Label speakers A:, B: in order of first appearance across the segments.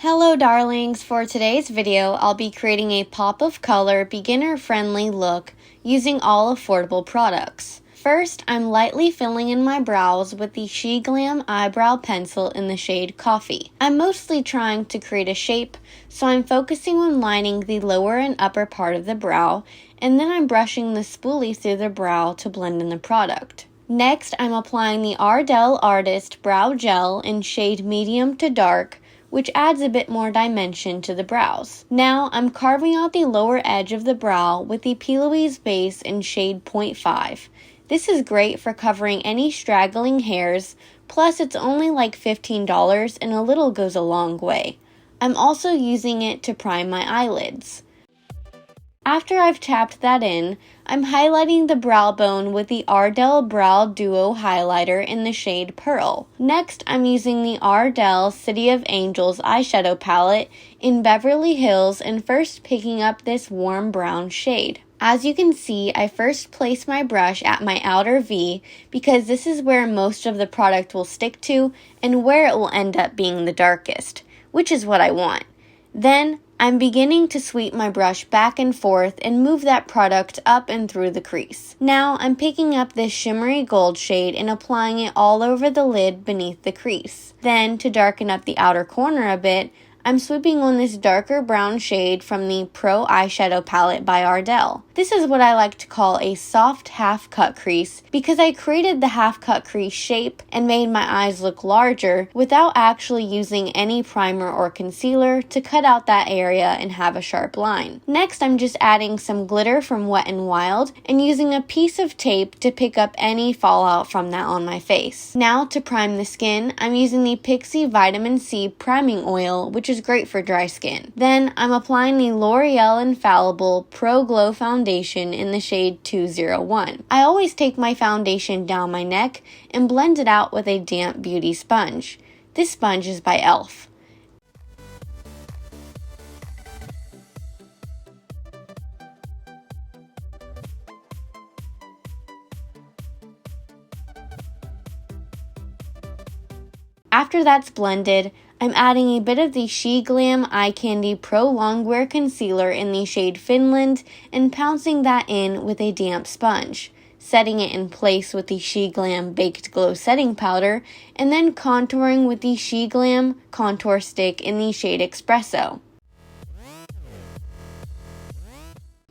A: Hello darlings, for today's video I'll be creating a pop of color beginner-friendly look using all affordable products. First, I'm lightly filling in my brows with the SheGlam eyebrow pencil in the shade Coffee. I'm mostly trying to create a shape, so I'm focusing on lining the lower and upper part of the brow, and then I'm brushing the spoolie through the brow to blend in the product. Next, I'm applying the Ardell Artist Brow Gel in shade Medium to Dark, which adds a bit more dimension to the brows. Now, I'm carving out the lower edge of the brow with the P. Louise base in shade 0.5. This is great for covering any straggling hairs, plus it's only like $15 and a little goes a long way. I'm also using it to prime my eyelids. After I've tapped that in, I'm highlighting the brow bone with the Ardell Brow Duo Highlighter in the shade Pearl. Next, I'm using the Ardell City of Angels eyeshadow palette in Beverly Hills and first picking up this warm brown shade. As you can see, I first place my brush at my outer V because this is where most of the product will stick to and where it will end up being the darkest, which is what I want. Then, I'm beginning to sweep my brush back and forth and move that product up and through the crease. Now, I'm picking up this shimmery gold shade and applying it all over the lid beneath the crease. Then, to darken up the outer corner a bit, I'm sweeping on this darker brown shade from the Pro Eyeshadow Palette by Ardell. This is what I like to call a soft half-cut crease because I created the half-cut crease shape and made my eyes look larger without actually using any primer or concealer to cut out that area and have a sharp line. Next, I'm just adding some glitter from Wet n Wild and using a piece of tape to pick up any fallout from that on my face. Now, to prime the skin, I'm using the Pixi Vitamin C Priming Oil, which is great for dry skin. Then, I'm applying the L'Oreal Infallible Pro Glow Foundation in the shade 201. I always take my foundation down my neck and blend it out with a damp beauty sponge. This sponge is by e.l.f. After that's blended, I'm adding a bit of the SheGlam Eye Candy Pro Longwear Concealer in the shade Finland and pouncing that in with a damp sponge, setting it in place with the SheGlam Baked Glow Setting Powder, and then contouring with the SheGlam Contour Stick in the shade Espresso.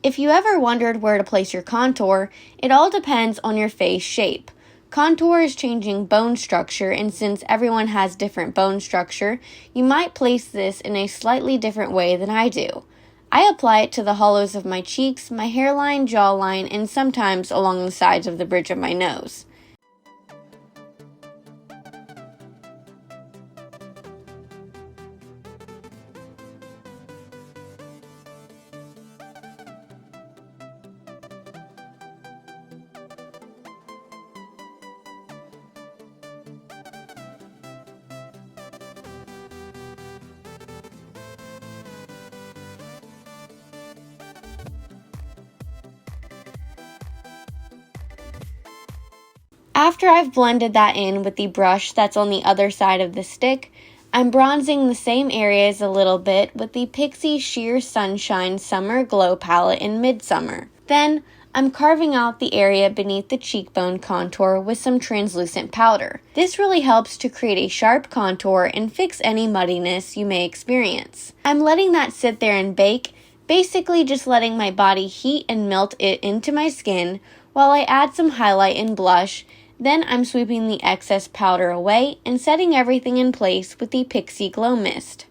A: If you ever wondered where to place your contour, it all depends on your face shape. Contour is changing bone structure, and since everyone has different bone structure, you might place this in a slightly different way than I do. I apply it to the hollows of my cheeks, my hairline, jawline, and sometimes along the sides of the bridge of my nose. After I've blended that in with the brush that's on the other side of the stick, I'm bronzing the same areas a little bit with the Pixi Sheer Sunshine Summer Glow Palette in Midsummer. Then, I'm carving out the area beneath the cheekbone contour with some translucent powder. This really helps to create a sharp contour and fix any muddiness you may experience. I'm letting that sit there and bake, basically just letting my body heat and melt it into my skin while I add some highlight and blush. Then I'm sweeping the excess powder away and setting everything in place with the Pixi Glow Mist.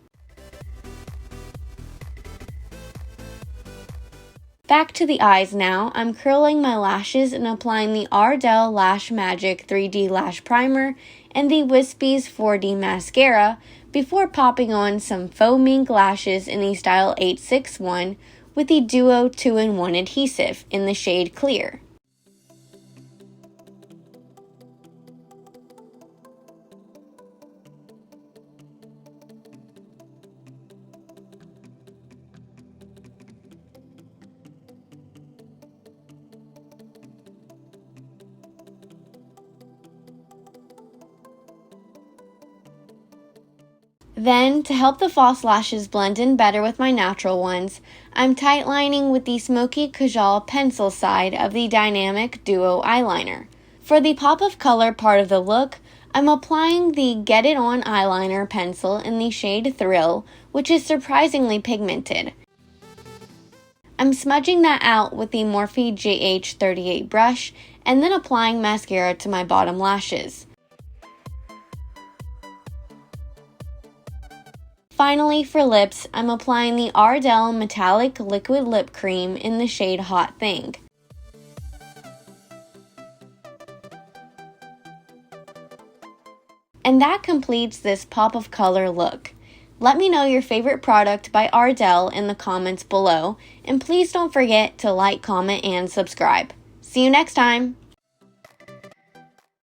A: Back to the eyes now, I'm curling my lashes and applying the Ardell Lash Magic 3D Lash Primer and the Wispies 4D Mascara before popping on some faux mink lashes in the style 861 with the Duo 2-in-1 adhesive in the shade Clear. Then, to help the false lashes blend in better with my natural ones, I'm tightlining with the Smoky Kajal pencil side of the Dynamic Duo eyeliner. For the pop of color part of the look, I'm applying the Get It On eyeliner pencil in the shade Thrill, which is surprisingly pigmented. I'm smudging that out with the Morphe GH38 brush and then applying mascara to my bottom lashes. Finally, for lips, I'm applying the Ardell Metallic Liquid Lip Cream in the shade Hot Thing. And that completes this pop of color look. Let me know your favorite product by Ardell in the comments below, and please don't forget to like, comment, and subscribe. See you next time!